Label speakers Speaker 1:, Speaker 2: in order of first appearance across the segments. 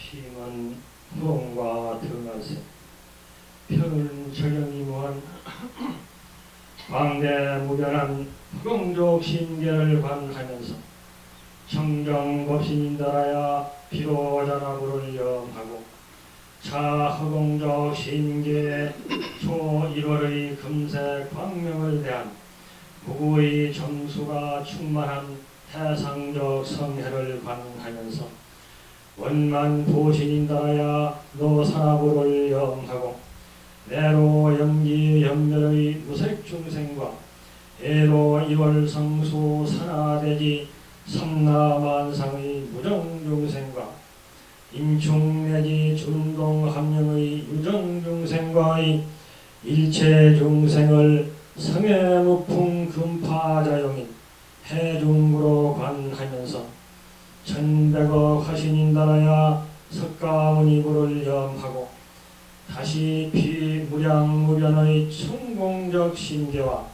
Speaker 1: 심은 후롱과 등하세 편은 적용이무한 광대무변한 후롱족 신계를 관하면서 청정법신인달하여 비로자나부를 염하고 차허공적 신계 초1월의 금색 광명을 대한 무구의 점수가 충만한 태상적 성혜를 관하면서 원만 보신인달하여 노사나부를 염하고 내로 염기 염멸의 무색 중생과 애로 이월성수 산하대지 삼라만상의 무정중생과 임충내지 중동함령의 유정중생과의 일체중생을 성해무풍 금파자용인 해중부로 관하면서 천백억 화신인달하여 석가모니부를 염하고 다시 비무량무변의 충공적 신계와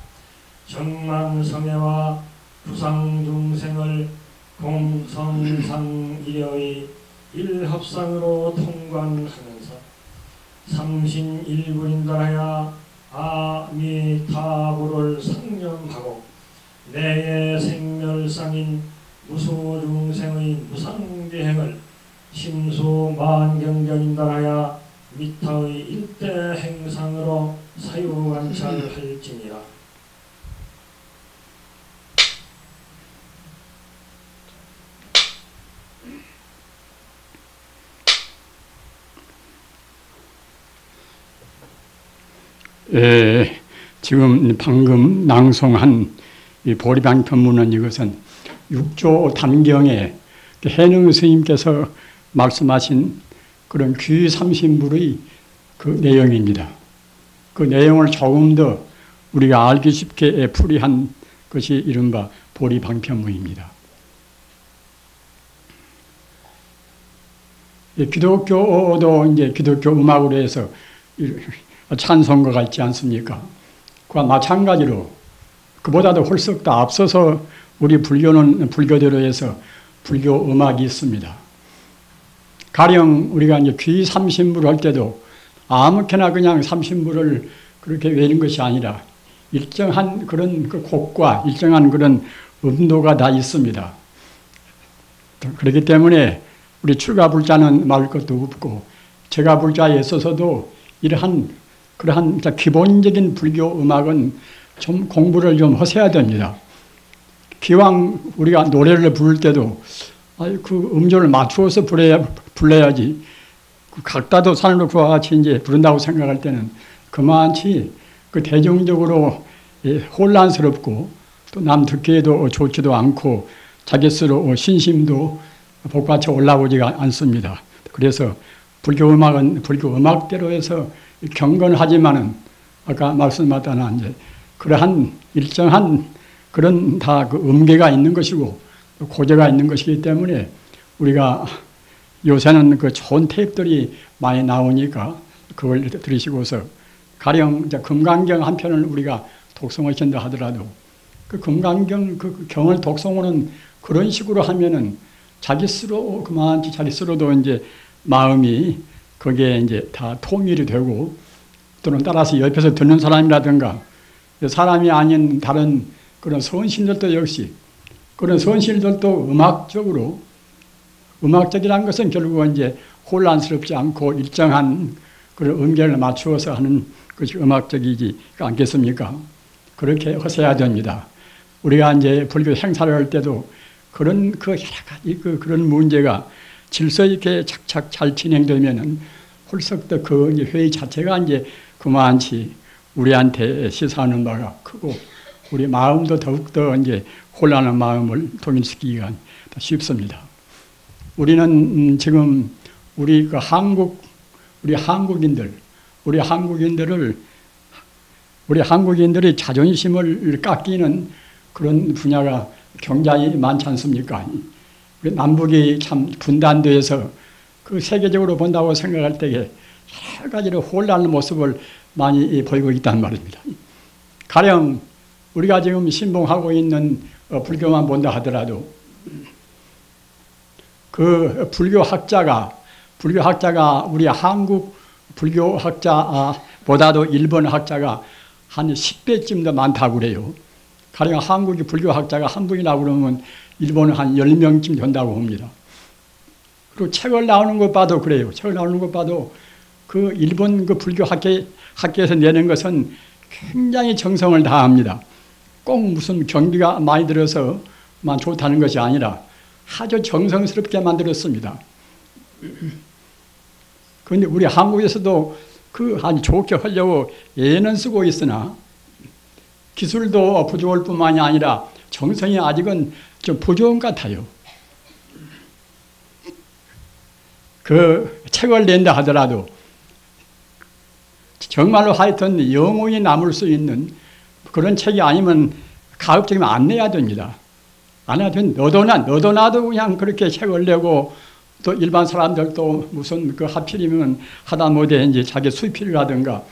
Speaker 1: 정망성애와 부상중생을 공성상일여의 일합상으로 통관하면서 삼신일분인달하여 아미타부를 상념하고 내의 생멸상인 무소중생의 무상비행을 심수만경전인달하여 미타의 일대 행상으로 사유관찰할지니라.
Speaker 2: 지금 방금 낭송한 이 보리방편문은 이것은 6조 단경에 해능 스님께서 말씀하신 그런 귀삼신불의 그 내용입니다. 그 내용을 조금 더 우리가 알기 쉽게 풀이한 것이 이른바 보리방편문입니다. 기독교도 이제 기독교 음악으로 해서 찬송가가 있지 않습니까? 그와 마찬가지로 그보다도 훨씬 더 앞서서 우리 불교는 불교대로 해서 불교 음악이 있습니다. 가령 우리가 이제 귀 삼신불 할 때도 아무렇게나 그냥 삼신불을 그렇게 외는 것이 아니라 일정한 그런 그 곡과 일정한 그런 음도가 다 있습니다. 그렇기 때문에 우리 출가불자는 말할 것도 없고 제가불자에 있어서도 그러한 기본적인 불교 음악은 좀 공부를 좀 하셔야 됩니다. 기왕 우리가 노래를 부를 때도 그 음조를 맞추어서 불러야지. 각다도 산으로 그와 같이 이제 부른다고 생각할 때는 그만치 그 대중적으로 혼란스럽고 또 남 듣기에도 좋지도 않고 자기 스스로 신심도 복받쳐 올라오지가 않습니다. 그래서 불교 음악은 불교 음악대로 해서 경건하지만은 아까 말씀하다나 이제 그러한 일정한 그런 다 그 음계가 있는 것이고 고제가 있는 것이기 때문에 우리가 요새는 그 좋은 테이프들이 많이 나오니까 그걸 들으시고서 가령 이제 금강경 한 편을 우리가 독송하신다 하더라도 그 금강경 그 경을 독송하는 그런 식으로 하면은 자기 스스로 그만치 자기 스스로도 이제 마음이 거기에 이제 다 통일이 되고 또는 따라서 옆에서 듣는 사람이라든가 사람이 아닌 다른 그런 선신들도 역시 그런 선신들도 음악적이라는 것은 결국은 이제 혼란스럽지 않고 일정한 그런 음계를 맞추어서 하는 것이 음악적이지 않겠습니까? 그렇게 하셔야 됩니다. 우리가 이제 불교 행사를 할 때도 그런 그 여러 가지 그런 문제가 질서 있게 착착 잘 진행되면은 홀썩 더 그 회의 자체가 이제 그만치 우리한테 시사하는 바가 크고 우리 마음도 더욱더 이제 혼란한 마음을 통일시키기가 쉽습니다. 우리는 지금 우리 한국인들의 자존심을 깎이는 그런 분야가 굉장히 많지 않습니까? 우리 남북이 참 분단돼서 그 세계적으로 본다고 생각할 때에 여러 가지로 혼란한 모습을 많이 보이고 있다는 말입니다. 가령 우리가 지금 신봉하고 있는 불교만 본다 하더라도 그 불교 학자가 불교학자가 우리 한국 불교학자보다도 일본 학자가 한 10배쯤 더 많다고 그래요. 가령 한국의 불교학자가 한 분이라고 그러면 일본은 한 10명쯤 된다고 합니다. 그리고 책을 나오는 것 봐도 그래요. 책을 나오는 것 봐도 그 일본 그 불교학계에서 내는 것은 굉장히 정성을 다합니다. 꼭 무슨 경비가 많이 들어서만 좋다는 것이 아니라 아주 정성스럽게 만들었습니다. 그런데 우리 한국에서도 그 아주 좋게 하려고 애는 쓰고 있으나 기술도 부족할 뿐만이 아니라 정성이 아직은 좀 부족한 것 같아요. 그 책을 낸다 하더라도 정말로 하여튼 영원히 남을 수 있는 그런 책이 아니면 가급적이면 안 내야 됩니다. 안 해도 너도 나도 그냥 그렇게 책을 내고 또 일반 사람들도 무슨 그 하필이면 하다못해 이제 자기 수필이라든가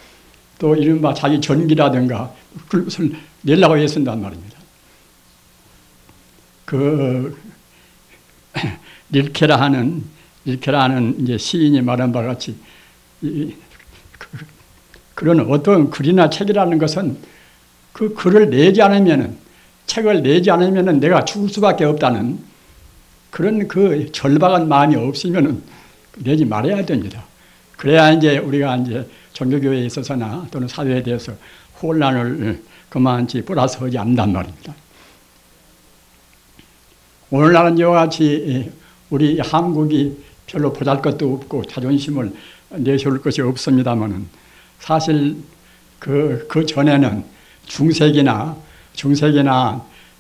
Speaker 2: 또 이른바 자기 전기라든가 그것을 내려고 애쓴단 말입니다. 그 릴케라 하는 이제 시인이 말한 바와 같이 그런 어떤 글이나 책이라는 것은 그 글을 내지 않으면은 책을 내지 않으면은 내가 죽을 수밖에 없다는 그런 그 절박한 마음이 없으면은 내지 말아야 됩니다. 그래야 이제 우리가 이제 종교교회에 있어서나 또는 사회에 대해서 혼란을 그만치 플러스 하지 않는단 말입니다. 오늘날은 이와 같이 우리 한국이 별로 보잘것도 없고 자존심을 내세울 것이 없습니다만은 사실 그 전에는 중세기나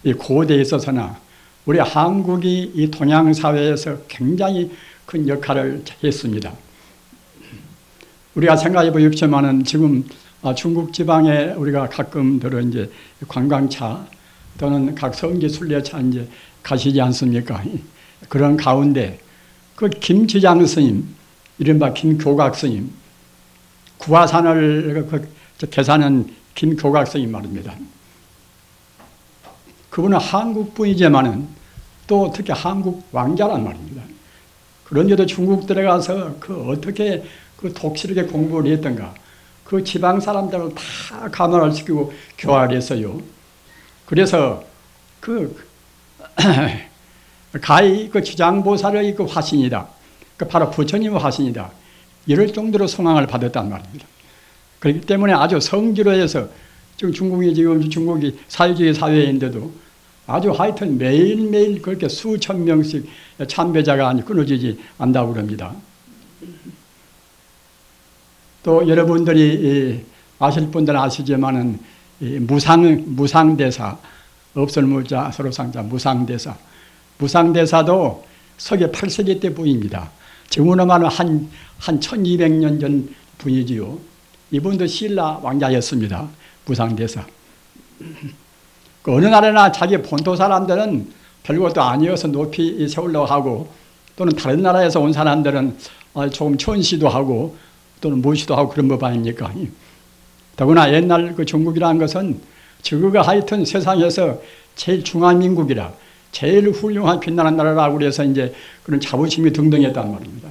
Speaker 2: 이 고대에 있어서나 우리 한국이 이 동양 사회에서 굉장히 큰 역할을 했습니다. 우리가 생각해 보십시오만은 지금 중국 지방에 우리가 가끔 들어 이제 관광차 또는 각 성지 순례차 이제 가시지 않습니까? 그런 가운데 그 김지장 스님, 이른바 김교각 스님, 구화산을 계사는 김교각 스님 말입니다. 그분은 한국 분이지만은 또 특히 한국 왕자란 말입니다. 그런데도 중국 들어가서 그 어떻게 그 독실하게 공부를 했던가, 그 지방 사람들을 다 감화를 시키고 교화를 했어요. 그래서 가히 그 지장보살의 그 화신이다. 그 바로 부처님의 화신이다. 이럴 정도로 성황을 받았단 말입니다. 그렇기 때문에 아주 성지로 해서 지금 중국이 사회주의 사회인데도 아주 하여튼 매일매일 그렇게 수천 명씩 참배자가 끊어지지 않다고 그럽니다. 또 여러분들이 아실 분들은 아시지만은 무상대사, 없을 무자 서로 상자 무상대사. 무상대사도 서기 8세기 때 분입니다. 지금으로 말하면 한 1200년 전 분이지요. 이분도 신라 왕자였습니다. 무상대사. 그 어느 나라나 자기 본토 사람들은 별것도 아니어서 높이 세우려고 하고, 또는 다른 나라에서 온 사람들은 조금 천시도 하고 또는 무시도 하고 그런 법 아닙니까? 더구나 옛날 그 중국이라는 것은 저거가 하여튼 세상에서 제일 중화민국이라 제일 훌륭한 빛나는 나라라고 그래서 이제 그런 자부심이 등등했단 말입니다.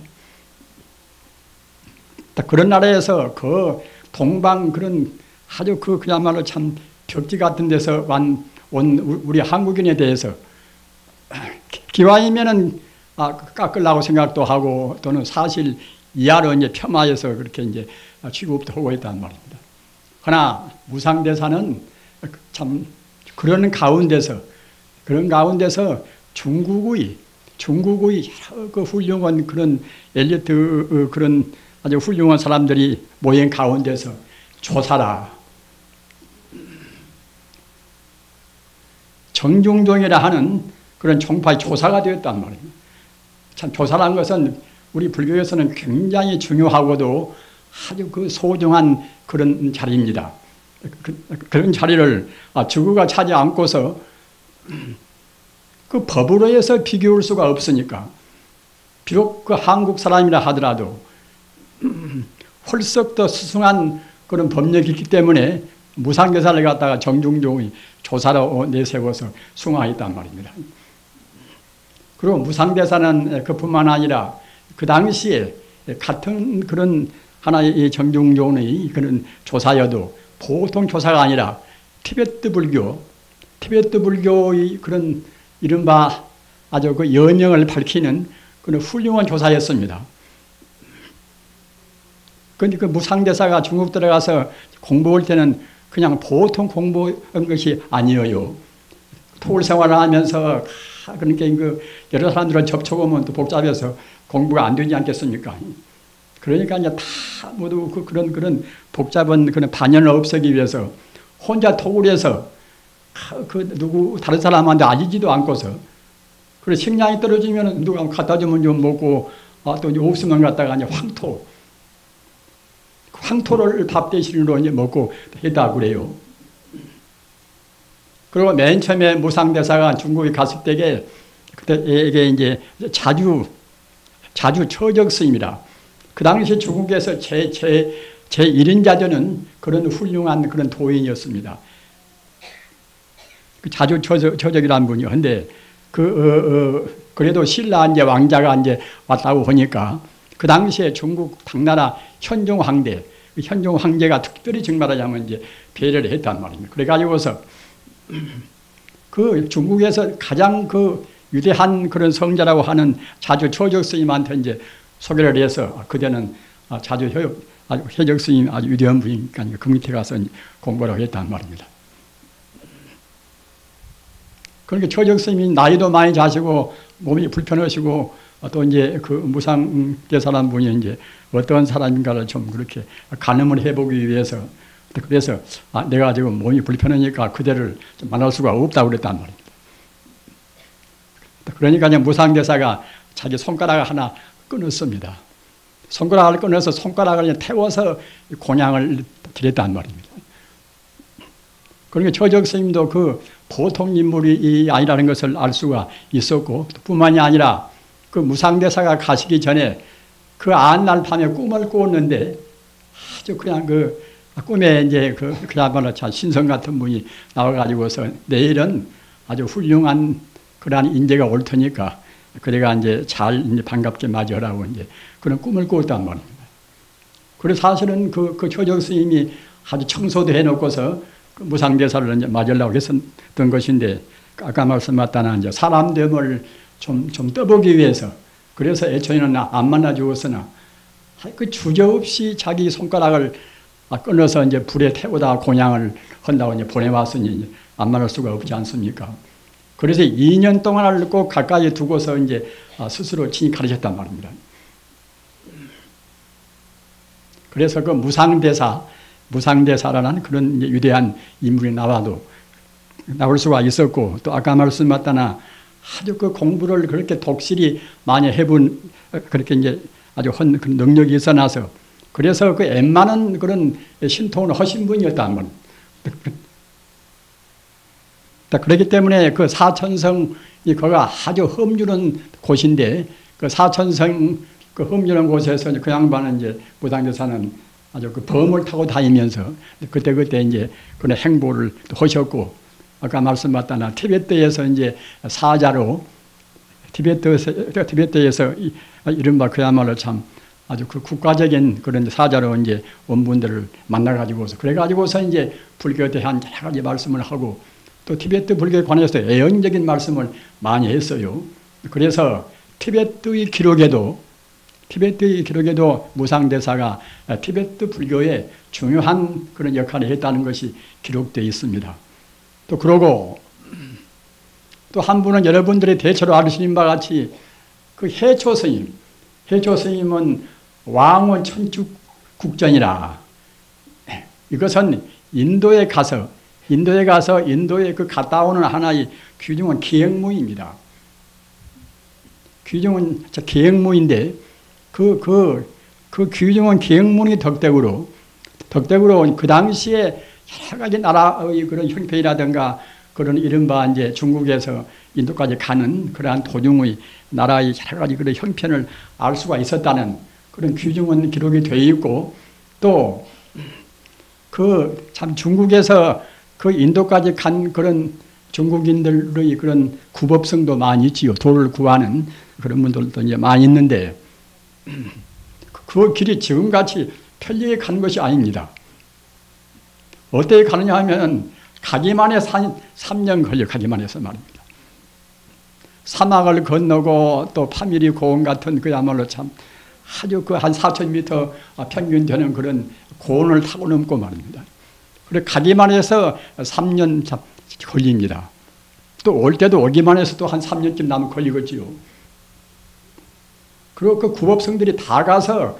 Speaker 2: 그런 나라에서 그 동방 그런 아주 그야말로 참 벽지 같은 데서 온 우리 한국인에 대해서 기왕이면은 깎으려고 생각도 하고 또는 사실 이하로 이제 폄하해서 그렇게 이제 취급도 하고 있단 말입니다. 그러나 무상대사는 참 그런 가운데서 중국의 그 훌륭한 그런 엘리트 그런 아주 훌륭한 사람들이 모인 가운데서 조사라. 정중종이라 하는 그런 종파의 조사가 되었단 말입니다. 참 조사라는 것은 우리 불교에서는 굉장히 중요하고도 아주 그 소중한 그런 자리입니다. 그런 자리를 주구가 차지 않고서 그 법으로 해서 비교할 수가 없으니까, 비록 그 한국 사람이라 하더라도 홀썩 더 수승한 그런 법력이 있기 때문에 무상대사를 갖다가 정중종이 조사로 내세워서 숭하했단 말입니다. 그리고 무상대사는 그뿐만 아니라 그 당시에 같은 그런 하나의 정중론의 그런 조사여도 보통 조사가 아니라 티베트 불교의 그런 이른바 아주 그 연영을 밝히는 그런 훌륭한 조사였습니다. 그런데 그 무상대사가 중국 들어가서 공부할 때는 그냥 보통 공부한 것이 아니에요. 토울 생활을 하면서 그러니까 그 여러 사람들은 접촉하면 또 복잡해서 공부가 안 되지 않겠습니까? 그러니까 이제 다 모두 그런 복잡한 그런 반연을 없애기 위해서 혼자 토굴에서 다른 사람한테 알리지도 않고서 그래 식량이 떨어지면 누가 갖다 주면 좀 먹고 또 없으면 갖다가 이제 황토를 밥 대신으로 이제 먹고 했다 그래요. 그리고 맨 처음에 무상대사가 중국에 갔을 때에 그때 이게 이제 자주 처적 스님이라 그 당시 중국에서 제 1인자전은 그런 훌륭한 그런 도인이었습니다. 그 자주 처적이라는 분이요. 근데 그래도 신라 이제 왕자가 이제 왔다고 보니까 그 당시에 중국 당나라 현종 황제, 현종 황제가 특별히 정말하자면 이제 배려를 했단 말입니다. 그래가지고서 그 중국에서 가장 그 위대한 그런 성자라고 하는 자주 처적 스님한테 이제 소개를 해서 그때는 자주 해적 스님 아주 위대한 분이니까 그 밑에 가서 공부를 했단 말입니다. 그러니까 처적 스님이 나이도 많이 자시고 몸이 불편하시고 또 이제 그 무상대사라는 분이 이제 어떤 사람인가를 좀 그렇게 가늠을 해보기 위해서 그래서 내가 지금 몸이 불편하니까 그대를 좀 만날 수가 없다고 그랬단 말입니다. 그러니까 이제 무상대사가 자기 손가락을 하나 끊었습니다. 손가락을 끊어서 손가락을 태워서 공양을 드렸단 말입니다. 그러니까 처적 스님도 그 보통 인물이 아니라는 것을 알 수가 있었고 뿐만이 아니라 그 무상대사가 가시기 전에 그 안날 밤에 꿈을 꾸었는데 아주 그냥 그 꿈에 이제 그야말로 참 신성 같은 분이 나와가지고서 내일은 아주 훌륭한 그러한 인재가 올 테니까 그래가 이제 잘 이제 반갑게 맞이하라고 이제 그런 꿈을 꾸었단 말입니다. 그래서 사실은 그 처적 스님이 아주 청소도 해놓고서 그 무상대사를 이제 맞으려고 했었던 것인데 아까 말씀하셨다나 이제 사람 됨을 좀 떠보기 위해서 그래서 애초에는 안 만나주었으나 그 주저없이 자기 손가락을 끊어서 이제 불에 태우다 공양을 한다고 이제 보내왔으니 안 만날 수가 없지 않습니까? 그래서 2년 동안을 꼭 가까이 두고서 이제 스스로 친히 가르쳤단 말입니다. 그래서 그 무상대사라는 그런 위대한 인물이 나올 수가 있었고 또 아까 말씀하셨다나 아주 그 공부를 그렇게 독실히 많이 해본 그렇게 이제 아주 그런 능력이 있어나서 그래서 그 웬만한 그런 신통을 하신 분이었단 말입니다. 그렇기 때문에 그 사천성이 거기가 아주 험준한 곳인데 그 사천성 그 험준한 곳에서 그 양반은 이제 무상대사는 아주 그 범을 타고 다니면서 그때 이제 그런 행보를 하셨고 아까 말씀하셨다나 티베트에서 이제 사자로 티베트에서 이른바 그야말로 참 아주 그 국가적인 그런 사자로 이제 원분들을 만나가지고서 그래가지고서 이제 불교에 대한 여러 가지 말씀을 하고 또 티베트 불교에 관해서 애언적인 말씀을 많이 했어요. 그래서 티베트의 기록에도 무상대사가 티베트 불교에 중요한 그런 역할을 했다는 것이 기록되어 있습니다. 또 그러고 또 한 분은 여러분들이 대체로 아시는 바와 같이 그 해초 스님은 왕원 천축국전이라 이것은 인도에 가서 인도에 그 갔다 오는 하나의 귀중한 기행무입니다. 귀중한 기행무인데 그 귀중한 기행문의 덕택으로 그 당시에 여러 가지 나라의 그런 형편이라든가 그런 이른바 이제 중국에서 인도까지 가는 그러한 도중의 나라의 여러 가지 그런 형편을 알 수가 있었다는 그런 귀중한 기록이 되어 있고 또 그 참 중국에서 그 인도까지 간 그런 중국인들의 그런 구법성도 많이 있지요. 도를 구하는 그런 분들도 이제 많이 있는데 그 길이 지금같이 편리하게 가는 것이 아닙니다. 어떻게 가느냐 하면 가기만 해서 3년 걸려 가기만 해서 말입니다. 사막을 건너고 또 파미리 고원 같은 그야말로 참 아주 그 한 4,000m 평균 되는 그런 고원을 타고 넘고 말입니다. 그래 가기만 해서 3년 걸립니다. 또 올 때도 오기만 해서 또 한 3년쯤 남으면 걸리겠지요. 그리고 그 구법성들이 다 가서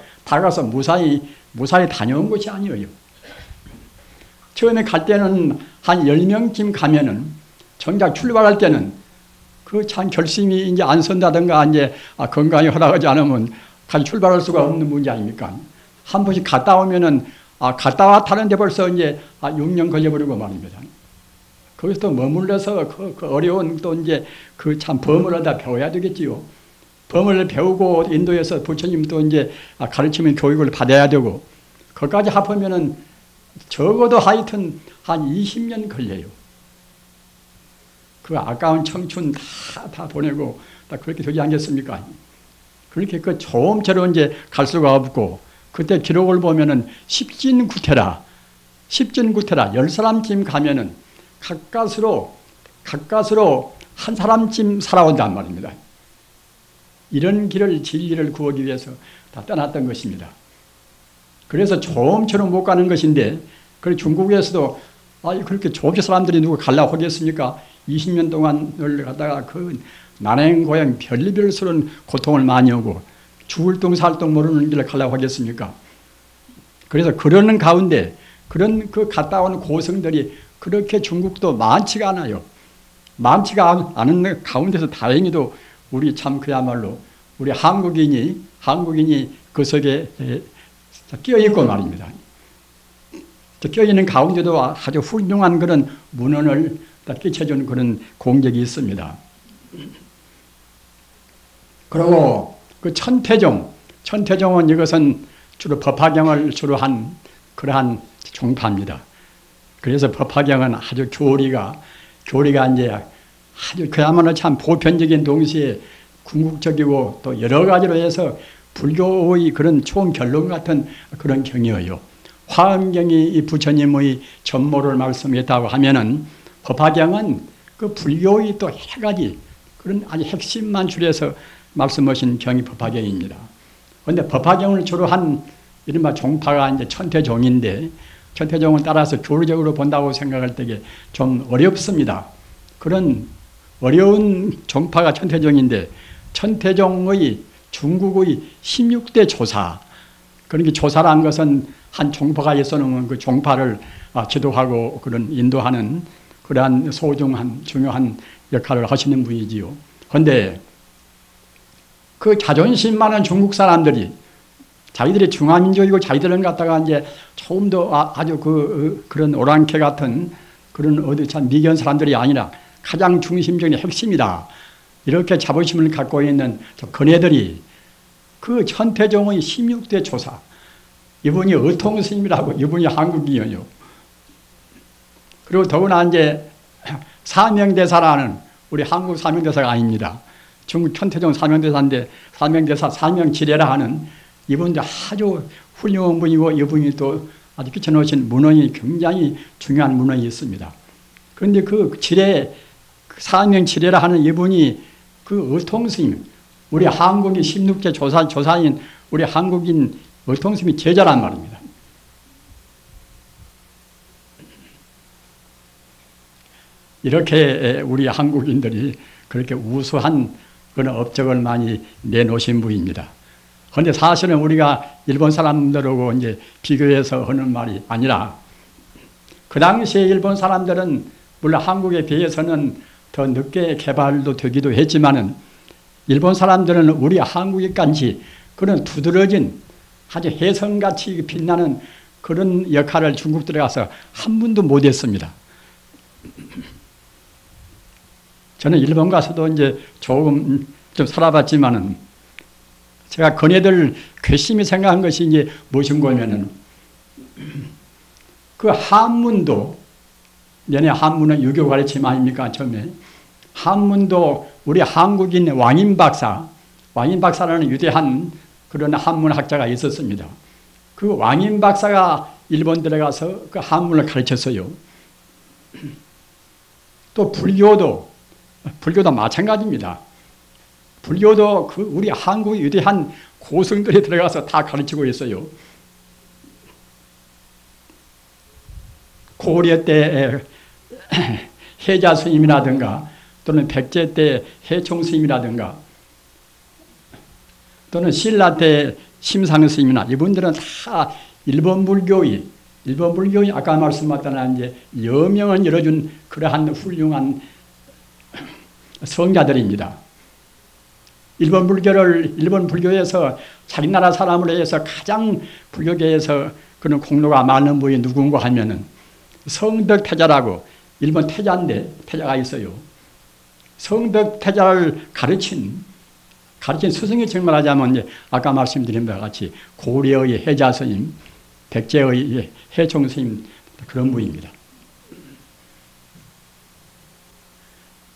Speaker 2: 무사히 다녀온 것이 아니에요. 처음에 갈 때는 한 10명쯤 가면은 정작 출발할 때는 그 참 결심이 이제 안 선다든가 이제 건강이 허락하지 않으면 같이 출발할 수가 없는 문제 아닙니까? 한 번씩 갔다 오면은 갔다 왔다는데 벌써 이제 6년 걸려버리고 말입니다. 거기서 또 머물러서 그 어려운 또 이제 그 참 법을 다 배워야 되겠지요. 법을 배우고 인도에서 부처님 또 이제 가르치면 교육을 받아야 되고 그것까지 합하면은 적어도 하여튼 한 20년 걸려요. 그 아까운 청춘 다 보내고 다 그렇게 되지 않겠습니까? 그렇게 그 조음처럼 이제 갈 수가 없고 그때 기록을 보면은 십진구태라 10사람쯤 가면은 가까스로 한 사람쯤 살아온단 말입니다. 이런 길을 진리를 구하기 위해서 다 떠났던 것입니다. 그래서 조음처럼 못 가는 것인데 그 중국에서도 그렇게 조음처럼 사람들이 누구 가려고 하겠습니까? 20년 동안을 갖다가 그 난행고양 별리별스러운 고통을 많이 오고 죽을 둥 살 둥 모르는 길을 가려고 하겠습니까? 그래서 그러는 가운데 그런 그 갔다 온 고성들이 그렇게 중국도 많지가 않아요. 많지가 않은 가운데서 다행히도 우리 참 그야말로 우리 한국인이 그 속에 끼어있고 말입니다. 끼어있는 가운데도 아주 훌륭한 그런 문헌을 끼쳐준 그런 공적이 있습니다. 그리고 그 천태종은 이것은 주로 법화경을 주로 한 그러한 종파입니다. 그래서 법화경은 아주 교리가 이제 아주 그야말로 참 보편적인 동시에 궁극적이고 또 여러 가지로 해서 불교의 그런 총결론 같은 그런 경이에요. 화엄경이 이 부처님의 전모를 말씀했다고 하면은 법화경은 그 불교의 또 해가지 그런 아주 핵심만 줄여서 말씀하신 경이 법화경입니다. 그런데 법화경을 주로 한 이른바 종파가 이제 천태종인데 천태종을 따라서 교리적으로 본다고 생각할 때에 좀 어렵습니다. 그런 어려운 종파가 천태종인데 천태종의 중국의 16대 조사 그러니까 조사라는 것은 한 종파가 있어놓으면 그 종파를 지도하고 그런 인도하는 그러한 소중한 중요한 역할을 하시는 분이지요. 그런데 그 자존심 많은 중국 사람들이 자기들이 중화민족이고 자기들은 갖다가 이제 조금 더 아주 그런 오랑캐 같은 그런 어디 참 미견 사람들이 아니라 가장 중심적인 핵심이다. 이렇게 자부심을 갖고 있는 그네들이 그 천태종의 16대 조사 이분이 의통스님이라고 이분이 한국인이에요. 그리고 더구나 이제 사명대사라는 우리 한국 사명대사가 아닙니다. 중국 천태종 사명대사인데 사명대사 사명지례라 하는 이분도 아주 훌륭한 분이고 이분이 또 아주 끼쳐놓으신 문헌이 굉장히 중요한 문헌이 있습니다. 그런데 그 지례 사명지례라 하는 이분이 그 의통스님 우리 한국인 16제 조사인 우리 한국인 의통스님이 제자란 말입니다. 이렇게 우리 한국인들이 그렇게 우수한 그런 업적을 많이 내놓으신 분입니다. 그런데 사실은 우리가 일본 사람들하고 이제 비교해서 하는 말이 아니라 그 당시에 일본 사람들은 물론 한국에 비해서는 더 늦게 개발도 되기도 했지만은 일본 사람들은 우리 한국에까지 그런 두드러진 아주 혜성같이 빛나는 그런 역할을 중국 들어가서 한 분도 못했습니다. 저는 일본 가서도 이제 조금 좀 살아봤지만은 제가 그네들 괘씸히 생각한 것이 이제 무엇인가 하면은 그 한문도 내내 한문은 유교 가르침 아닙니까 처음에 한문도 우리 한국인 왕인 박사라는 위대한 그런 한문학자가 있었습니다. 그 왕인 박사가 일본 들어가서 그 한문을 가르쳤어요. 또 불교도 마찬가지입니다. 불교도 그 우리 한국의 위대한 고승들이 들어가서 다 가르치고 있어요. 고려 때 해자 스님이라든가 또는 백제 때 해총 스님이라든가 또는 신라 때 심상 스님이나 이분들은 다 일본 불교의 아까 말씀하셨던 이제 여명을 열어준 그러한 훌륭한 성자들입니다. 일본 불교에서 자기 나라 사람으로 해서 가장 불교계에서 그런 공로가 많은 분이 누군가 하면은 성덕태자라고 일본 태자가 있어요. 성덕태자를 가르친 스승이 정말 하자면 이제 아까 말씀드린 바와 같이 고려의 해자 스님, 백제의 해총 스님 그런 분입니다.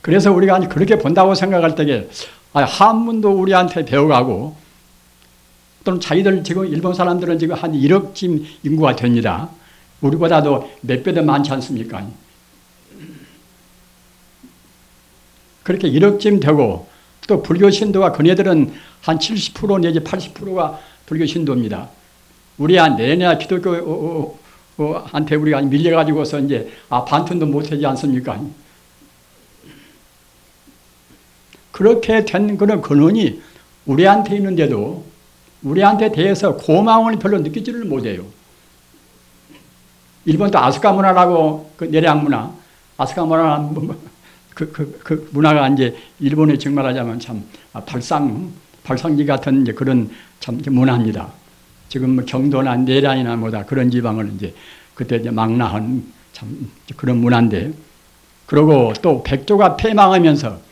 Speaker 2: 그래서 우리가 그렇게 본다고 생각할 때에 한문도 우리한테 배워가고 또는 자기들 지금 일본 사람들은 지금 한 1억쯤 인구가 됩니다. 우리보다도 몇 배 더 많지 않습니까? 그렇게 1억쯤 되고 또 불교 신도가 그네들은 한 70% 내지 80%가 불교 신도입니다. 우리야 내내 기독교한테 우리가 밀려가지고서 이제 반푼도 못하지 않습니까? 그렇게 된 그런 근원이 우리한테 있는데도 우리한테 대해서 고마움을 별로 느끼지를 못해요. 일본도 아스카 문화라고 그 내량 문화, 아스카 문화 그 문화가 이제 일본에 정말 하자면 참 발상지 같은 이제 그런 참 문화입니다. 지금 뭐 경도나 내량이나 뭐다 그런 지방을 이제 그때 이제 망라한 참 그런 문화인데, 그리고 또 백조가 폐망하면서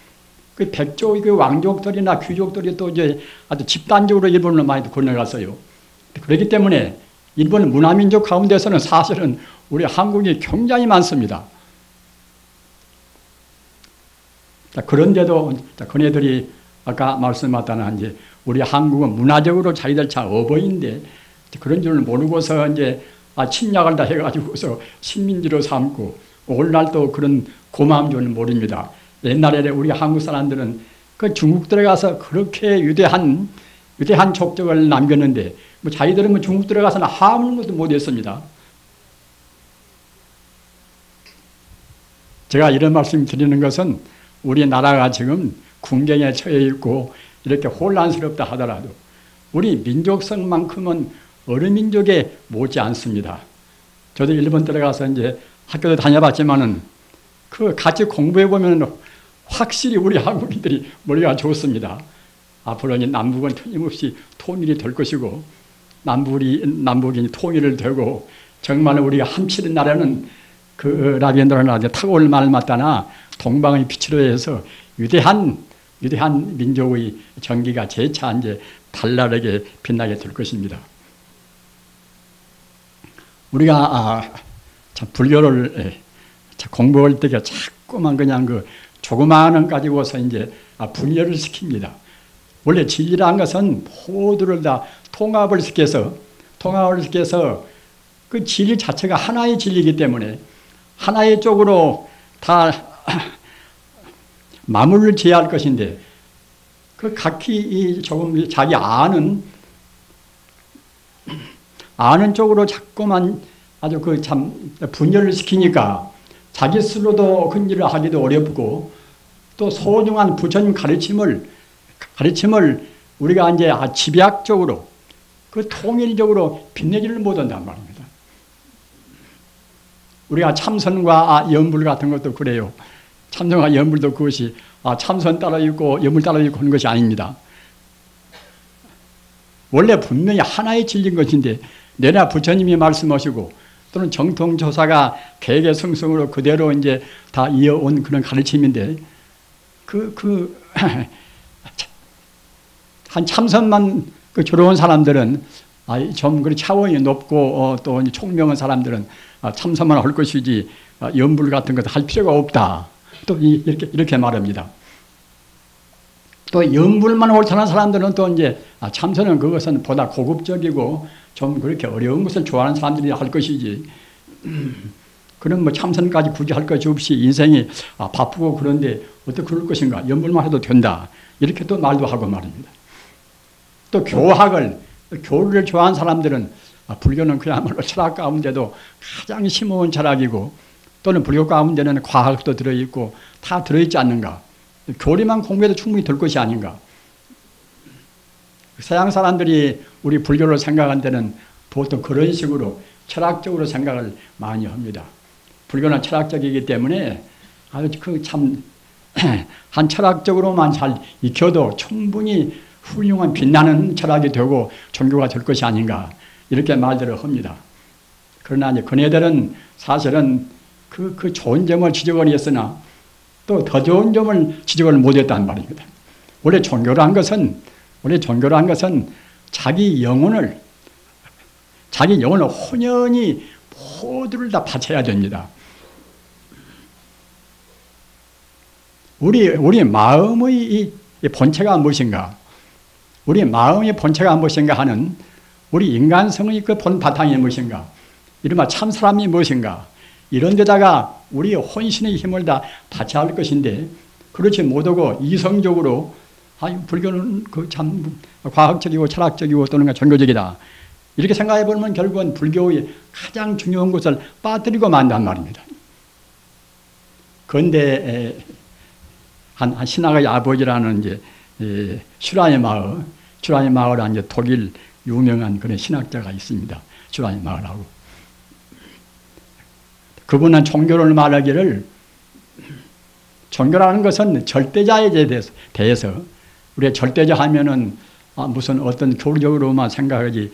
Speaker 2: 그 백조 그 왕족들이나 귀족들이 또 이제 아주 집단적으로 일본으로 많이 건너갔어요. 그렇기 때문에 일본 문화민족 가운데서는 사실은 우리 한국이 굉장히 많습니다. 그런데도 그네들이 아까 말씀하셨다나 이제 우리 한국은 문화적으로 자기들 참 어버이인데 그런 줄 모르고서 이제 침략을 다 해가지고서 식민지로 삼고 오늘날 또 그런 고마운 줄 모릅니다. 옛날에 우리 한국 사람들은 그 중국 들어가서 그렇게 위대한 족적을 남겼는데 뭐 자기들은 뭐 중국 들어가서는 아무것도 못했습니다. 제가 이런 말씀 드리는 것은 우리나라가 지금 군경에 처해 있고 이렇게 혼란스럽다 하더라도 우리 민족성만큼은 어느 민족에 못지 않습니다. 저도 일본 들어가서 이제 학교도 다녀봤지만은 그 같이 공부해 보면 확실히 우리 한국인들이 머리가 좋습니다. 앞으로 이제 남북은 틀림없이 통일이 될 것이고 남북이 통일을 되고 정말 우리가 함치는 나라는 그 라비엔드라나 탁올 말 맞다나 동방의 빛으로 해서 위대한 민족의 전기가 재차 이제 발랄하게 빛나게 될 것입니다. 우리가 참 불교를 공부할 때 자꾸만 그냥 그 조그마한 가지고서 이제 분열을 시킵니다. 원래 진리라는 것은 모두를 다 통합을 시켜서 그 진리 자체가 하나의 진리이기 때문에 하나의 쪽으로 다 마무리를 지어야 할 것인데 그 각기 조금 자기 아는 쪽으로 자꾸만 아주 그 참 분열을 시키니까 자기 스스로도 그 일을 하기도 어렵고 또 소중한 부처님 가르침을 우리가 이제 집약적으로 그 통일적으로 빛내지를 못한단 말입니다. 우리가 참선과 염불 같은 것도 그래요. 참선과 염불도 그것이 참선 따로 있고 염불 따로 있고 하는 것이 아닙니다. 원래 분명히 하나의 진리인 것인데 내나 부처님이 말씀하시고 또는 정통조사가 개개성성으로 그대로 이제 다 이어온 그런 가르침인데 한 참선만 조러운 사람들은 좀 그 차원이 높고 또 총명한 사람들은 참선만 할 것이지 염불 같은 것도 할 필요가 없다. 또 이렇게 말합니다. 또 연불만 옳다는 사람들은 또 이제 참선은 그것은 보다 고급적이고 좀 그렇게 어려운 것을 좋아하는 사람들이 할 것이지. 그런 뭐 참선까지 굳이 할 것이 없이 인생이 바쁘고 그런데 어떻게 그럴 것인가. 연불만 해도 된다. 이렇게 또 말도 하고 말입니다. 또 교리를 좋아하는 사람들은 불교는 그야말로 철학 가운데도 가장 심오한 철학이고 또는 불교 가운데는 과학도 들어있고 다 들어있지 않는가. 교리만 공부해도 충분히 될 것이 아닌가. 서양 사람들이 우리 불교를 생각한 데는 보통 그런 식으로 철학적으로 생각을 많이 합니다. 불교는 철학적이기 때문에 아주 한 철학적으로만 잘 익혀도 충분히 훌륭한 빛나는 철학이 되고 종교가 될 것이 아닌가 이렇게 말들을 합니다. 그러나 이제 그네들은 사실은 그 좋은 점을 지적을 했으나 또 더 좋은 점을 지적을 못했단 말입니다. 원래 종교란 것은 자기 영혼을 혼연히 모두를 다 바쳐야 됩니다. 우리 마음의 본체가 무엇인가? 우리 마음의 본체가 무엇인가 하는 우리 인간성의 그 본 바탕이 무엇인가? 이른바 참사람이 무엇인가? 이런 데다가 우리의 혼신의 힘을 다 바쳐야 할 것인데 그렇지 못하고 이성적으로 불교는 그 참 과학적이고 철학적이고 또는 종교적이다. 이렇게 생각해 보면 결국은 불교의 가장 중요한 것을 빠뜨리고 만단 말입니다. 그런데 한 신학의 아버지라는 이제 슈라이 마을은 이제 독일 유명한 그런 신학자가 있습니다. 슈라이 마을하고. 그분은 종교를 말하기를 종교라는 것은 절대자에 대해서 우리가 절대자 하면은 무슨 어떤 교리적으로만 생각하지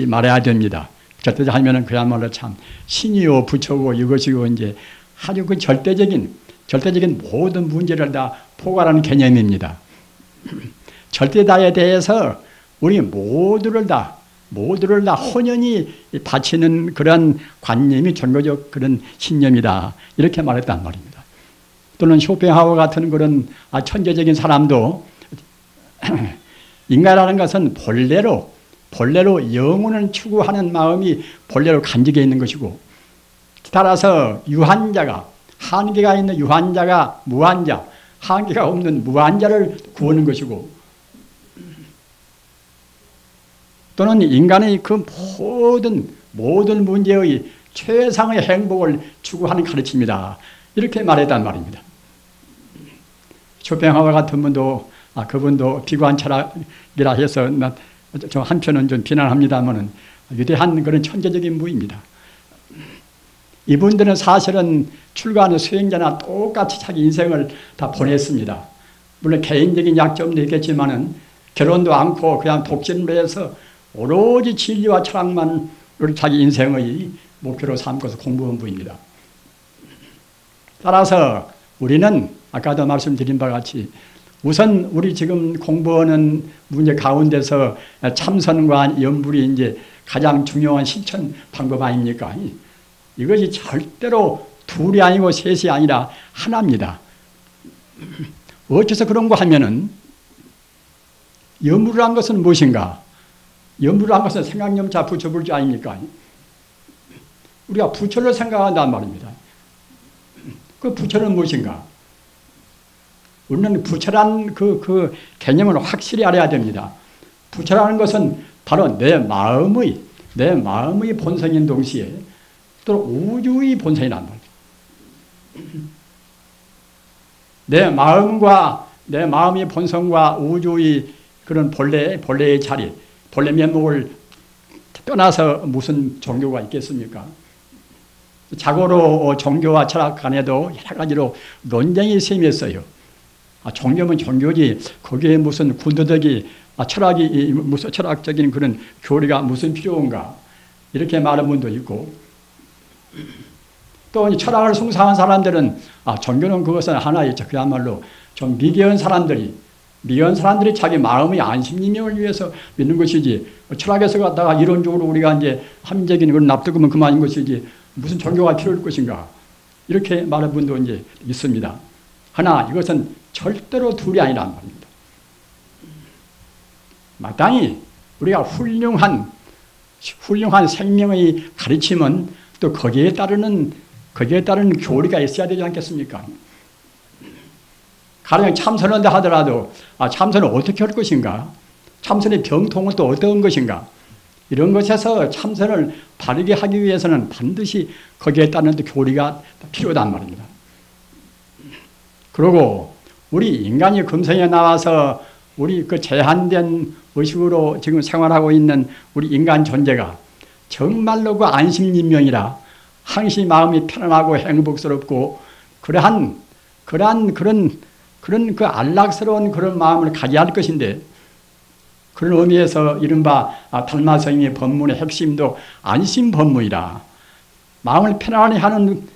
Speaker 2: 말해야 됩니다. 절대자 하면은 그야말로 참 신이요 부처고 이것이고 이제 아주 그 절대적인 모든 문제를 다 포괄하는 개념입니다. 절대자에 대해서 우리 모두를 다 혼연히 바치는 그런 관념이 종교적 그런 신념이다. 이렇게 말했단 말입니다. 또는 쇼펜하우어 같은 그런 천재적인 사람도 인간이라는 것은 본래로 영혼을 추구하는 마음이 본래로 간직해 있는 것이고 따라서 한계가 있는 유한자가 무한자, 한계가 없는 무한자를 구하는 것이고 또는 인간의 그 모든 문제의 최상의 행복을 추구하는 가르침이다. 이렇게 말했단 말입니다. 쇼펜하우어 같은 분도 그분도 비관 철학이라 해서 저 한편은 좀 비난합니다만은 위대한 그런 천재적인 분입니다. 이분들은 사실은 출가하는 수행자나 똑같이 자기 인생을 다 보냈습니다. 물론 개인적인 약점도 있겠지만은 결혼도 않고 그냥 독신으로 해서 오로지 진리와 철학만을 자기 인생의 목표로 삼고서 공부한 분입니다. 따라서 우리는 아까도 말씀드린 바와 같이 우선 우리 지금 공부하는 문제 가운데서 참선과 연불이 이제 가장 중요한 실천 방법 아닙니까? 이것이 절대로 둘이 아니고 셋이 아니라 하나입니다. 어째서 그런 거 하면은 연불을 한 것은 무엇인가? 연불을 한 것은 생각념자 부처불자 아닙니까? 우리가 부처를 생각한단 말입니다. 그 부처는 무엇인가? 우리는 부처란 그 개념을 확실히 알아야 됩니다. 부처라는 것은 바로 내 마음의 본성인 동시에 또 우주의 본성이란 말이에요. 내 마음의 본성과 우주의 그런 본래의 자리, 본래 면목을 떠나서 무슨 종교가 있겠습니까? 자고로 종교와 철학 간에도 여러 가지로 논쟁이 심했어요. 종교면 종교지 거기에 무슨 군더더기 철학이 무슨 철학적인 그런 교리가 무슨 필요한가 이렇게 말하는 분도 있고 또 철학을 숭상한 사람들은 종교는 그것은 하나의 그야말로 좀 미개한 사람들이 자기 마음의 안심림을 위해서 믿는 것이지 철학에서 갖다가 이론적으로 우리가 이제 합리적인 걸 납득하면 그만인 것이지 무슨 종교가 필요할 것인가 이렇게 말하는 분도 이제 있습니다. 하나 이것은 절대로 둘이 아니란 말입니다. 마땅히 우리가 훌륭한 생명의 가르침은 또 거기에 따르는 교리가 있어야 되지 않겠습니까? 가령 참선한다 하더라도 참선을 어떻게 할 것인가? 참선의 병통은 또 어떤 것인가? 이런 것에서 참선을 바르게 하기 위해서는 반드시 거기에 따른 교리가 필요하단 말입니다. 그리고 우리 인간이 금생에 나와서 우리 그 제한된 의식으로 지금 생활하고 있는 우리 인간 존재가 정말로 그 안심인명이라 항시 마음이 편안하고 행복스럽고 그런 그 안락스러운 그런 마음을 가져야 할 것인데, 그런 의미에서 이른바 달마 스님의 법문의 핵심도 안심 법문이라, 마음을 편안해 하는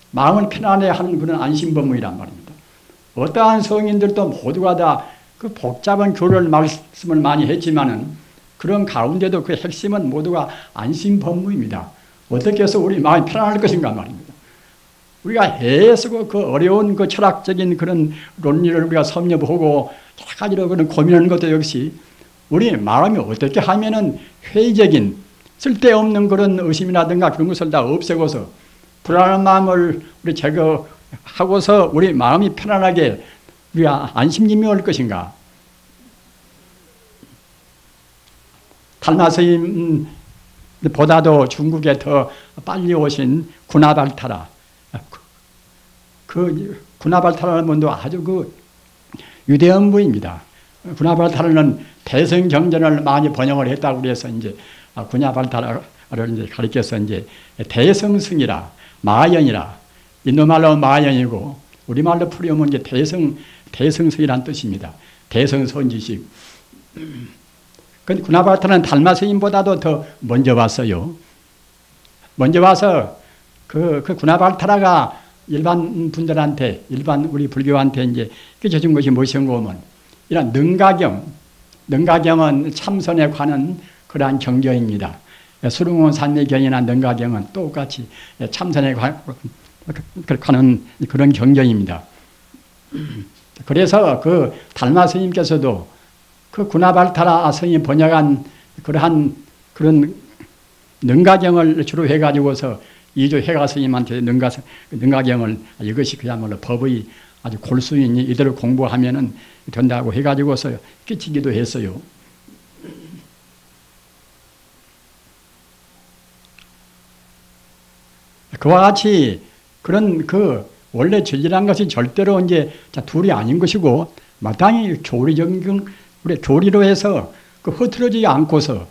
Speaker 2: 그런 안심 법문이란 말입니다. 어떠한 성인들도 모두가 다 그 복잡한 교를 말씀을 많이 했지만은 그런 가운데도 그 핵심은 모두가 안심 법문입니다. 어떻게 해서 우리 마음이 편안할 것인가 말입니다. 우리가 해서 그 어려운 그 철학적인 그런 논리를 우리가 섭렵하고 여러 가지로 그런 고민하는 것도 역시 우리 마음이 어떻게 하면은 회의적인 쓸데없는 그런 의심이라든가 그런 것을 다 없애고서 불안한 마음을 우리 제거하고서 우리 마음이 편안하게 우리가 안심임명할 것인가. 달마 스님보다도 중국에 더 빨리 오신 구나발타라. 그 구나발타라는 분도 아주 그 유대한 분입니다. 구나발타라는 대성경전을 많이 번역을 했다고 그래서 이제 구나발타라를 이제 가리켜서 이제 대성승이라, 마연이라, 인도말로 마연이고 우리말로 풀이하면 이제 대성승이란 뜻입니다. 대성선지식. 근데 구나발타는 달마 스님보다도 더 먼저 왔어요. 먼저 와서 그 구나발타라가 일반 분들한테, 일반 우리 불교한테 이제 끼쳐준 것이 무엇인가 하면 이런 능가경은 참선에 관한 그러한 경전입니다. 수릉원 산매경이나 능가경은 똑같이 참선에 관한 그런 경전입니다. 그래서 그 달마 스님께서도 그 구나발타라 스님이 번역한 그런 능가경을 주로 해가지고서 이조 해가 스님한테 능가경을 이것이 그야말로 법의 아주 골수이니 이대로 공부하면은 된다고 해가지고서 끼치기도 했어요. 그와 같이 그런 그 원래 진리란 것이 절대로 이제 둘이 아닌 것이고 마땅히 우리 교리로 해서 그 흐트러지지 않고서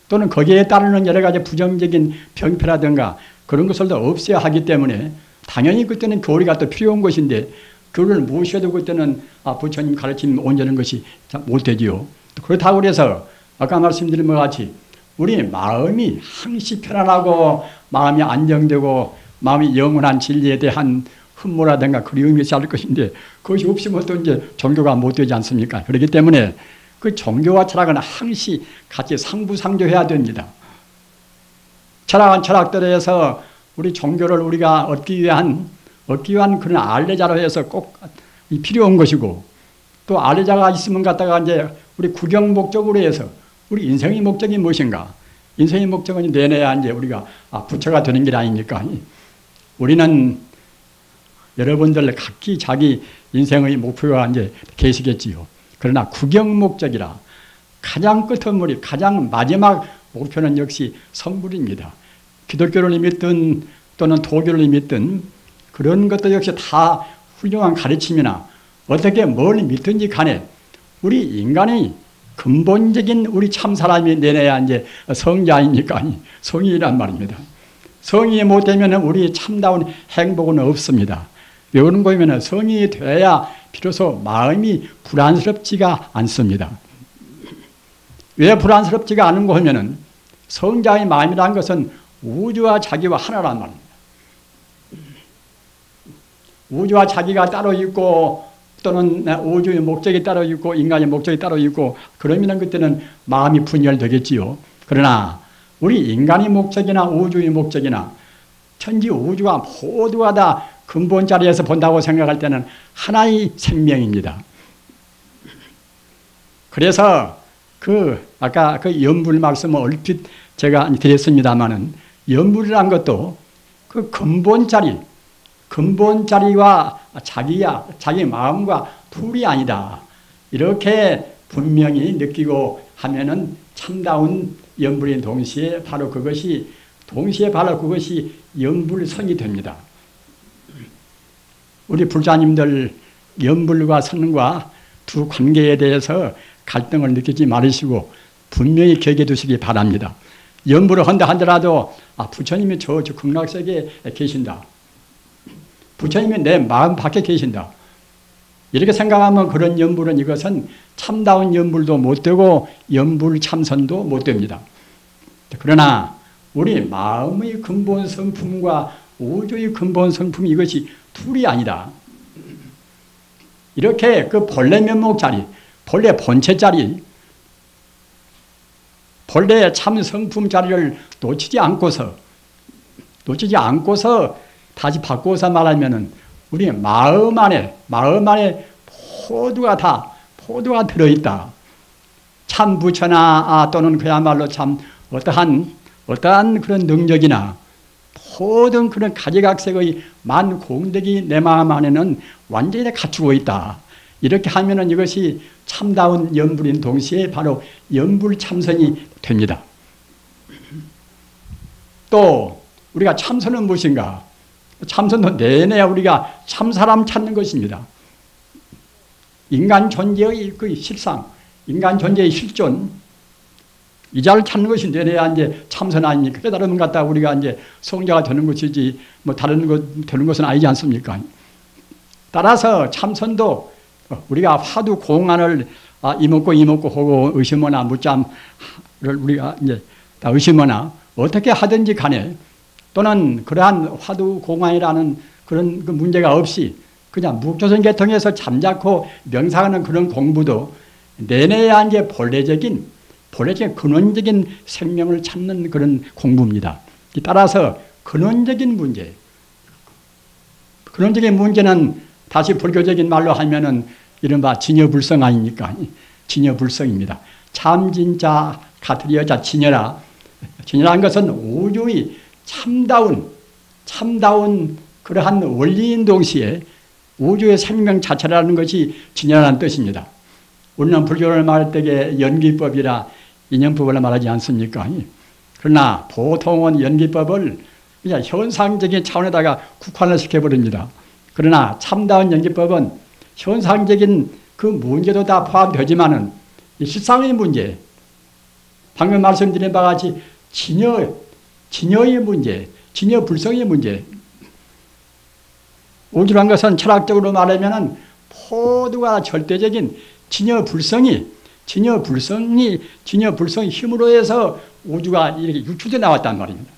Speaker 2: 또는 거기에 따르는 여러 가지 부정적인 병폐라든가 그런 것을 다 없애야 하기 때문에 당연히 그때는 교리가 또 필요한 것인데 교리를 무시해도 그때는 부처님 가르침 온전한 것이 못 되지요. 그렇다고 그래서 아까 말씀드린 것 같이 우리 마음이 항시 편안하고 마음이 안정되고 마음이 영원한 진리에 대한 흠모라든가 그리움이 있어야 할 것인데 그것이 없으면 또 이제 종교가 못 되지 않습니까? 그렇기 때문에 그 종교와 철학은 항시 같이 상부상조해야 됩니다. 철학은 철학들에서 우리 종교를 우리가 얻기 위한 그런 알레자로 해서 꼭 필요한 것이고 또 알레자가 있으면 갖다가 이제 우리 구경 목적으로 해서 우리 인생의 목적이 무엇인가? 인생의 목적은 내내야 이제 우리가 부처가 되는 길 아닙니까? 우리는 여러분들 각기 자기 인생의 목표가 이제 계시겠지요. 그러나 구경 목적이라 가장 끝머리, 가장 마지막 목표는 역시 성불입니다. 기독교를 믿든 또는 도교를 믿든 그런 것도 역시 다 훌륭한 가르침이나 어떻게 뭘 믿든지 간에 우리 인간의 근본적인 우리 참 사람이 내내야 이제 성자입니까? 성이란 말입니다. 성이 못 되면 우리 참다운 행복은 없습니다. 왜 그런 거냐면 성이 돼야 비로소 마음이 불안스럽지가 않습니다. 왜 불안스럽지가 않은 거 하면은 성자의 마음이라는 것은 우주와 자기와 하나란 말입니다. 우주와 자기가 따로 있고 또는 우주의 목적이 따로 있고 인간의 목적이 따로 있고 그러면 그때는 마음이 분열되겠지요. 그러나 우리 인간의 목적이나 우주의 목적이나 천지 우주가 모두가 다 근본 자리에서 본다고 생각할 때는 하나의 생명입니다. 그래서 아까 그 연불 말씀을 얼핏 제가 드렸습니다마는, 연불이란 것도 그 근본자리와 자기 마음과 둘이 아니다. 이렇게 분명히 느끼고 하면은 참다운 연불인 동시에 바로 그것이 연불성이 됩니다. 우리 불자님들 연불과 선과 두 관계에 대해서 갈등을 느끼지 말으시고 분명히 기억해 두시기 바랍니다. 연불을 한다 하더라도 부처님이 저 극락세계에 계신다. 부처님이 내 마음 밖에 계신다. 이렇게 생각하면 그런 연불은, 이것은 참다운 연불도 못 되고 연불 참선도 못 됩니다. 그러나 우리 마음의 근본 성품과 우주의 근본 성품, 이것이 둘이 아니다. 이렇게 그 본래 면목자리, 본래 본체자리, 본래 참 성품 자리를 놓치지 않고서 다시 바꿔서 말하면은 우리 마음 안에 포도가 들어있다. 참 부처나 또는 그야말로 참 어떠한 그런 능력이나 모든 그런 가지각색의 만공덕이 내 마음 안에는 완전히 갖추고 있다. 이렇게 하면은 이것이 참다운 연불인 동시에 바로 연불 참선이 됩니다. 또 우리가 참선은 무엇인가? 참선도 내내 우리가 참사람 찾는 것입니다. 인간 존재의 그 실상, 인간 존재의 실존, 이 자를 찾는 것이 내내야 이제 참선 아닙니까? 깨달음 갖다 우리가 이제 성자가 되는 것이지 뭐 다른 것 되는 것은 아니지 않습니까? 따라서 참선도 우리가 화두 공안을 이먹고 하고 의심하나 묻잠을 우리가 이제 다 의심하나 어떻게 하든지 간에, 또는 그러한 화두 공안이라는 그런 그 문제가 없이 그냥 묵조선 계통에서 잠자코 명상하는 그런 공부도 내내야 이제 본래적인 근원적인 생명을 찾는 그런 공부입니다. 따라서 근원적인 문제는 다시 불교적인 말로 하면은 이른바 진여불성 아닙니까? 진여불성입니다. 참 진짜 같으리여자 진여라. 진여란 것은 우주의 참다운 그러한 원리인 동시에 우주의 생명 자체라는 것이 진여라는 뜻입니다. 우리는 불교를 말할 때에 연기법이라 인연법을 말하지 않습니까? 그러나 보통은 연기법을 그냥 현상적인 차원에다가 국한을 시켜버립니다. 그러나 참다운 연기법은 현상적인 그 문제도 다 포함되지만은 실상의 문제, 방금 말씀드린 바와 같이 진여의 문제, 진여불성의 문제. 우주란 것은 철학적으로 말하면은 모두가 절대적인 진여불성의 힘으로 해서 우주가 이렇게 유출돼 나왔단 말입니다.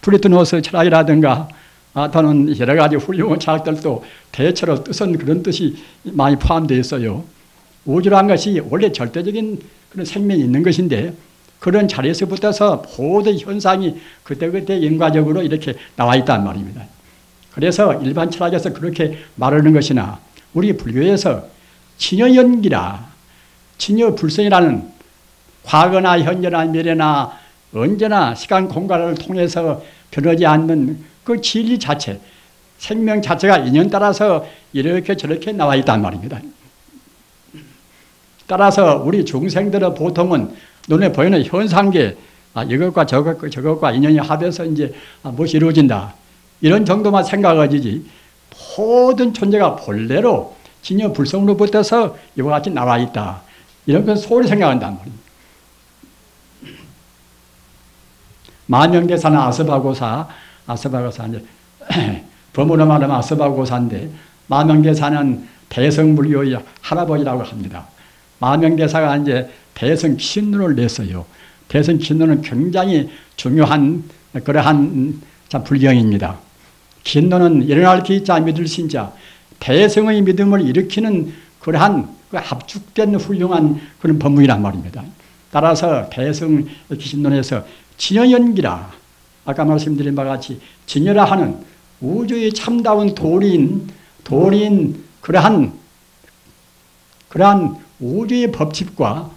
Speaker 2: 플라토노스 철학이라든가 또는 여러 가지 훌륭한 철학들도 대체로 뜻은 그런 뜻이 많이 포함되어 있어요. 우주란 것이 원래 절대적인 그런 생명이 있는 것인데, 그런 자리에서부터서 모든 현상이 그때그때 인과적으로 이렇게 나와 있단 말입니다. 그래서 일반 철학에서 그렇게 말하는 것이나, 우리 불교에서 진여연기라, 진여불성이라는 과거나 현재나 미래나 언제나 시간 공간을 통해서 변하지 않는 그 진리 자체, 생명 자체가 인연 따라서 이렇게 저렇게 나와 있단 말입니다. 따라서 우리 중생들은 보통은 눈에 보이는 현상계, 이것과 저것과 인연이 합해서 이제 무엇이 이루어진다, 이런 정도만 생각하지, 모든 존재가 본래로 진여불성으로부터서 이와 같이 나와 있다, 이런 건 소홀히 생각한단 말입니다. 만명대사는 아서바고사 이제 범으로 말하면 아서바고사인데, 만명대사는 대성불교의 할아버지라고 합니다. 만명대사가 이제 대성신론을 냈어요. 대성신론은 굉장히 중요한 그러한 불경입니다. 신론은 일어날 기자 믿을 신자, 대성의 믿음을 일으키는 그러한 압축된 훌륭한 그런 법문이란 말입니다. 따라서 대성신론에서 진여연기라, 아까 말씀드린 바와 같이 진여라 하는 우주의 참다운 도리인 그러한 그러한 우주의 법칙과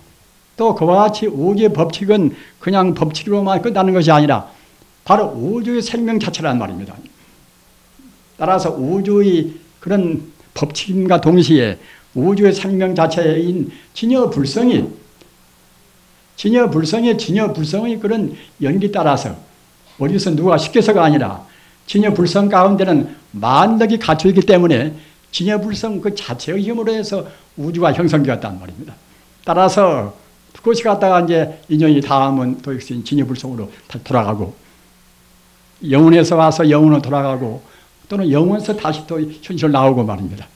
Speaker 2: 또 그와 같이 우주의 법칙은 그냥 법칙으로만 끝나는 것이 아니라 바로 우주의 생명 자체란 말입니다. 따라서 우주의 그런 법칙임과 동시에 우주의 생명 자체인 진여불성의 그런 연기 따라서 어디서 누가 시켜서가 아니라 진여불성 가운데는 만덕이 갖춰있기 때문에 진여불성 그 자체의 힘으로 해서 우주가 형성되었단 말입니다. 따라서 그것이 갖다가 이제 인연이 닿으면 또 역시 진여불성으로 돌아가고 영혼에서 와서 영혼으로 돌아가고 또는 영혼에서 다시 또 현실 나오고 말입니다.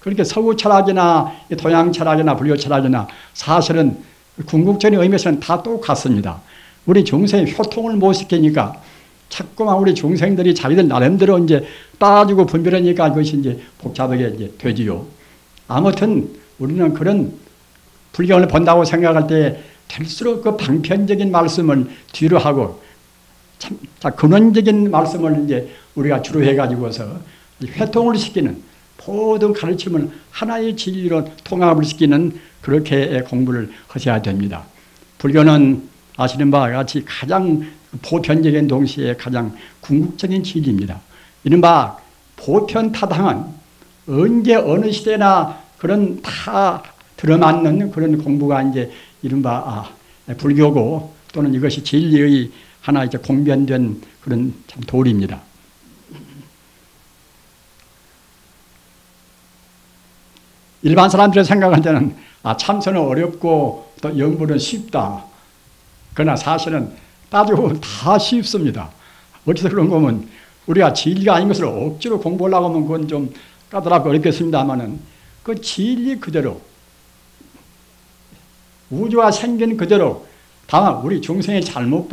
Speaker 2: 그렇게 서구 철학이나 동양 철학이나 불교 철학이나 사실은 궁극적인 의미에서는 다 똑같습니다. 우리 중생의 효통을 못 시키니까 자꾸만 우리 중생들이 자기들 나름대로 이제 따지고 분별하니까 그것이 이제 복잡하게 이제 되지요. 아무튼 우리는 그런 불경을 본다고 생각할 때 될수록 그 방편적인 말씀을 뒤로 하고 참 근원적인 말씀을 이제 우리가 주로 해가지고서 회통을 시키는 모든 가르침을 하나의 진리로 통합을 시키는 그렇게 공부를 하셔야 됩니다. 불교는 아시는 바와 같이 가장 보편적인 동시에 가장 궁극적인 진리입니다. 이른바 보편타당한 언제 어느 시대나 그런 다 들어맞는 그런 공부가 이제 이른바 불교고 또는 이것이 진리의 하나 이제 공변된 그런 참 도리입니다. 일반 사람들의 생각할 때는 참선은 어렵고 또 영불은 쉽다. 그러나 사실은 따지고 보면 다 쉽습니다. 어디서 그런 거면 우리가 진리가 아닌 것을 억지로 공부하려고 하면 그건 좀 까다롭고 어렵겠습니다만은 그 진리 그대로 우주가 생긴 그대로 다만 우리 중생이 잘못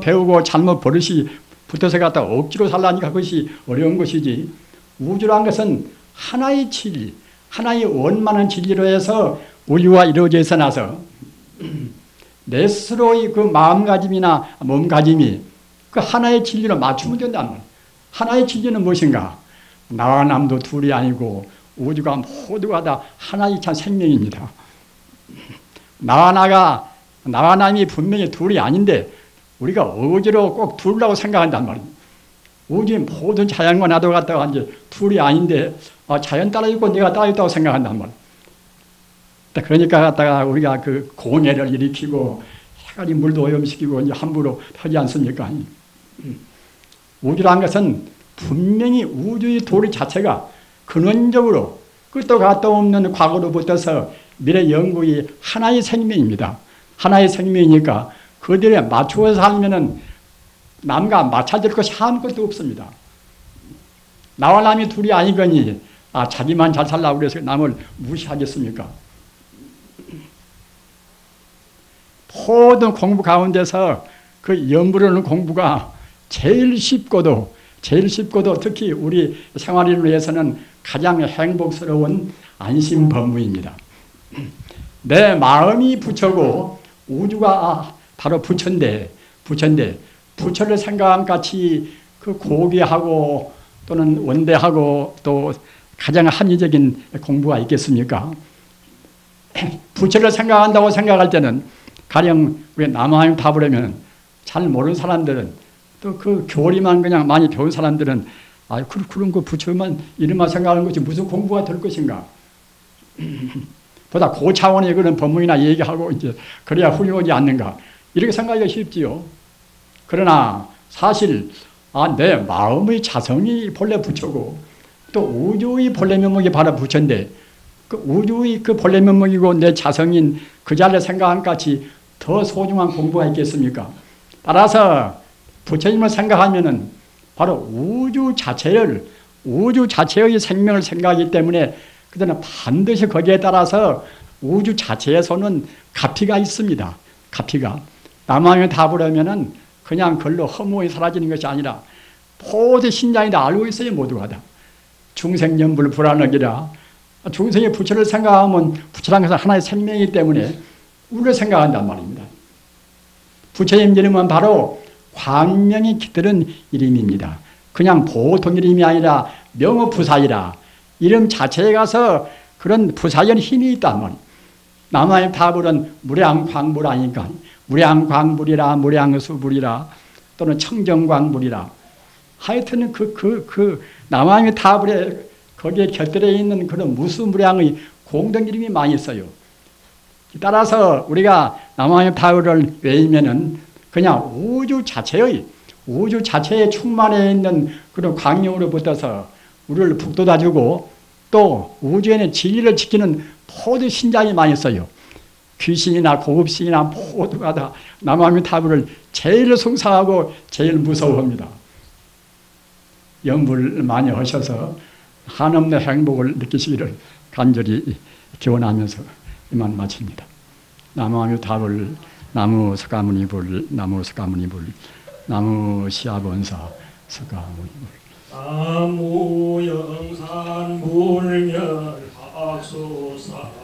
Speaker 2: 배우고 잘못 버릇이 붙어서 갖다 억지로 살라니까 그것이 어려운 것이지 우주란 것은 하나의 진리 하나의 원만한 진리로 해서 우주가 이루어져 있어 나서 내 스스로의 그 마음가짐이나 몸가짐이 그 하나의 진리로 맞추면 된다는 말이에요. 하나의 진리는 무엇인가? 나와 남도 둘이 아니고 우주가 모두가 다 하나의 참 생명입니다. 나와 남이 분명히 둘이 아닌데 우리가 어지로 꼭 둘이라고 생각한단 말이에요. 우주의 모든 자연과 나도 갖다가 이제 둘이 아닌데 자연 따라 있고 내가 따라 있다고 생각한단 말이에요. 그러니까 갖다가 우리가 그 공해를 일으키고 해가리 물도 오염시키고 이제 함부로 하지 않습니까? 우주라는 것은 분명히 우주의 도리 자체가 근원적으로 끝도 갓도 없는 과거로부터서 미래 영구의 하나의 생명입니다. 하나의 생명이니까 그들에 맞추어서 살면은 남과 마찰될 것이 아무것도 없습니다. 나와 남이 둘이 아니거니 자기만 잘 살라고 그래서 남을 무시하겠습니까? 모든 공부 가운데서 그 영부라는 공부가 제일 쉽고도 특히 우리 생활을 위해서는 가장 행복스러운 안심법무입니다. 내 마음이 부처고 우주가 바로 부처인데 부처를 생각함 같이 그 고귀하고 또는 원대하고 또 가장 합리적인 공부가 있겠습니까? 부처를 생각한다고 생각할 때는 가령 우리 남한테 답을 하면 잘 모르는 사람들은 또 그 교리만 그냥 많이 배운 사람들은 그런 거 부처만 이름만 생각하는 것이 무슨 공부가 될 것인가? 보다 고차원의 그런 법문이나 얘기하고 이제 그래야 훌륭하지 않는가? 이렇게 생각하기가 쉽지요. 그러나 사실 내 마음의 자성이 본래 부처고 또 우주의 본래 면목이 바로 부처인데 그 우주의 그 본래 면목이고 내 자성인 그 자리에 생각한 같이 더 소중한 공부가 있겠습니까? 따라서 부처님을 생각하면은 바로 우주 자체의 생명을 생각하기 때문에 그들은 반드시 거기에 따라서 우주 자체에서는 가피가 있습니다. 가피가. 남왕의 답을 하면은 그냥 글로 허무히 사라지는 것이 아니라 모든 신장이 다 알고 있어요. 모두가 다. 중생연불 불안하기라. 중생의 부처를 생각하면 부처란 것은 하나의 생명이기 때문에 우리를 생각한단 말입니다. 부처님 이름은 바로 광명이 깃드는 이름입니다. 그냥 보통 이름이 아니라 명어부사이라 이름 자체에 가서 그런 부사적 힘이 있다면 남한의 타불은 무량광불하니까 무량광불이라 무량수불이라 또는 청정광불이라 하여튼 남한의 타불에 거기에 곁들여 있는 그런 무수무량의 공동 이름이 많이 있어요. 따라서 우리가 남한의 타불을 외우면은 그냥 우주 자체에 충만해 있는 그런 광명으로부터서 우리를 북돋아주고 또 우주에는 진리를 지키는 모든 신장이 많이 있어요. 귀신이나 고급신이나 모두가 다 남한의 타불을 제일 숭상하고 제일 무서워합니다. 연불 많이 하셔서 한없는 행복을 느끼시기를 간절히 기원하면서 이만 마칩니다. 남한의 타불 나무 석가모니불 나무 석가모니불 나무 시아본사 석가모니불
Speaker 1: 나무 영산 불멸 학수사